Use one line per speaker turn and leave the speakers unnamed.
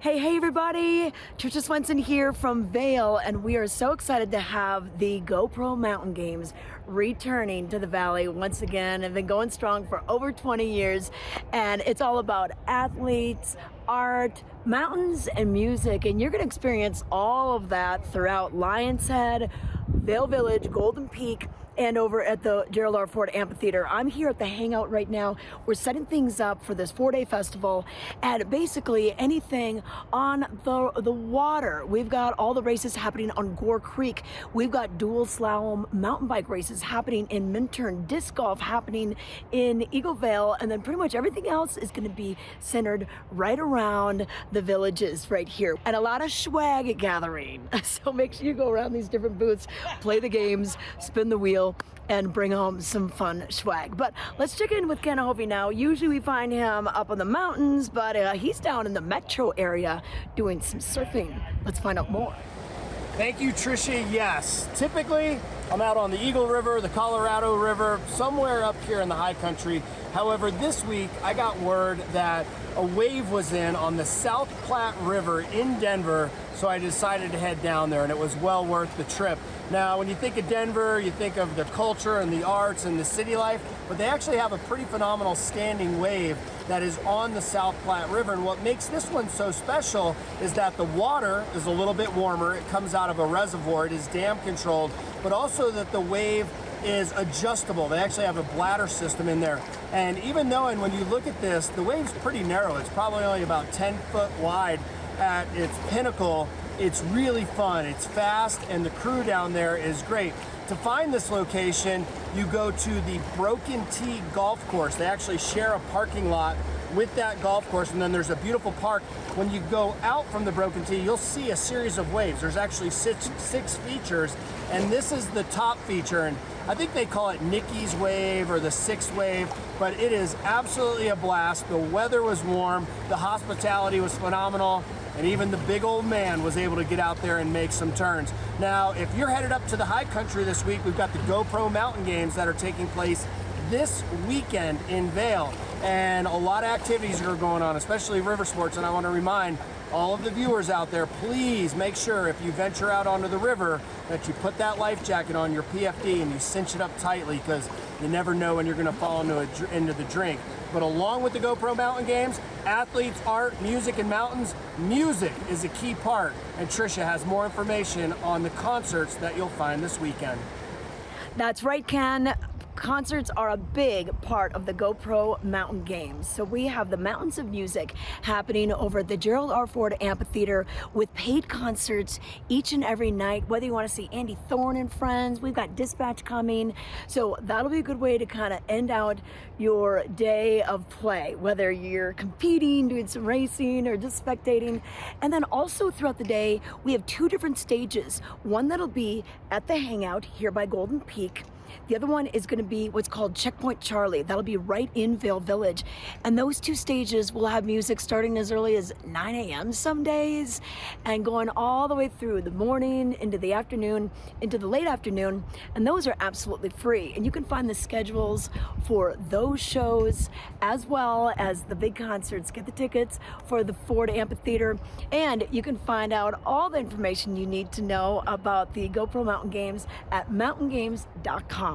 Hey everybody, Trisha Swenson here from Vail, and we are so excited to have the GoPro Mountain Games returning to the Valley once again. They've been going strong for over 20 years, and it's all about athletes, art, mountains, and music, and you're going to experience all of that throughout Lion's Head, Vail Village, Golden Peak, and over at the Gerald R. Ford Amphitheater. I'm here at the Hangout right now. We're setting things up for this 4-day festival, and basically anything on the water. We've got all the races happening on Gore Creek. We've got dual slalom mountain bike races happening in Minturn, disc golf happening in Eagle Vale, and then pretty much everything else is going to be centered right around the villages right here. And a lot of swag gathering. So make sure you go around these different booths, play the games, spin the wheel, and bring home some fun swag. But let's check in with Ken Hovey now. Usually we find him up in the mountains, but he's down in the metro area doing some surfing. Let's find out more.
Thank you, Trisha. Yes, typically I'm out on the Eagle River, the Colorado River, somewhere up here in the high country. However, this week I got word that a wave was in on the South Platte River in Denver, so I decided to head down there, and it was well worth the trip. Now, when you think of Denver, you think of the culture and the arts and the city life, but they actually have a pretty phenomenal standing wave that is on the South Platte River. And what makes this one so special is that the water is a little bit warmer. It comes out of a reservoir. It is dam controlled, but also that the wave is adjustable. They actually have a bladder system in there. And even though, and when you look at this, the wave's pretty narrow. It's probably only about 10 foot wide at its pinnacle. It's really fun, it's fast, and the crew down there is great. To find this location, you go to the Broken Tee Golf Course. They actually share a parking lot with that golf course, and then there's a beautiful park. When you go out from the Broken Tee, you'll see a series of waves. There's actually six features, and this is the top feature, and I think they call it Nikki's Wave or the sixth wave, but it is absolutely a blast. The weather was warm, the hospitality was phenomenal, and even the big old man was able to get out there and make some turns. Now, if you're headed up to the high country this week, we've got the GoPro Mountain Games that are taking place this weekend in Vail, and a lot of activities are going on, especially river sports. And I want to remind all of the viewers out there, please make sure if you venture out onto the river that you put that life jacket on your PFD and you cinch it up tightly, because you never know when you're going to fall into the drink. But along with the GoPro Mountain Games, athletes, art, music, and mountains, music is a key part. And Trisha has more information on the concerts that you'll find this weekend.
That's right, Ken. Concerts are a big part of the GoPro Mountain Games. So we have the Mountains of Music happening over at the Gerald R. Ford Amphitheater with paid concerts each and every night. Whether you want to see Andy Thorne and friends, we've got Dispatch coming. So that'll be a good way to kind of end out your day of play, whether you're competing, doing some racing, or just spectating. And then also throughout the day, we have two different stages. One that'll be at the Hangout here by Golden Peak. The other one is going to be what's called Checkpoint Charlie. That'll be right in Vail Village. And those two stages will have music starting as early as 9 a.m. some days and going all the way through the morning, into the afternoon, into the late afternoon. And those are absolutely free. And you can find the schedules for those shows as well as the big concerts. Get the tickets for the Ford Amphitheater. And you can find out all the information you need to know about the GoPro Mountain Games at mountaingames.com.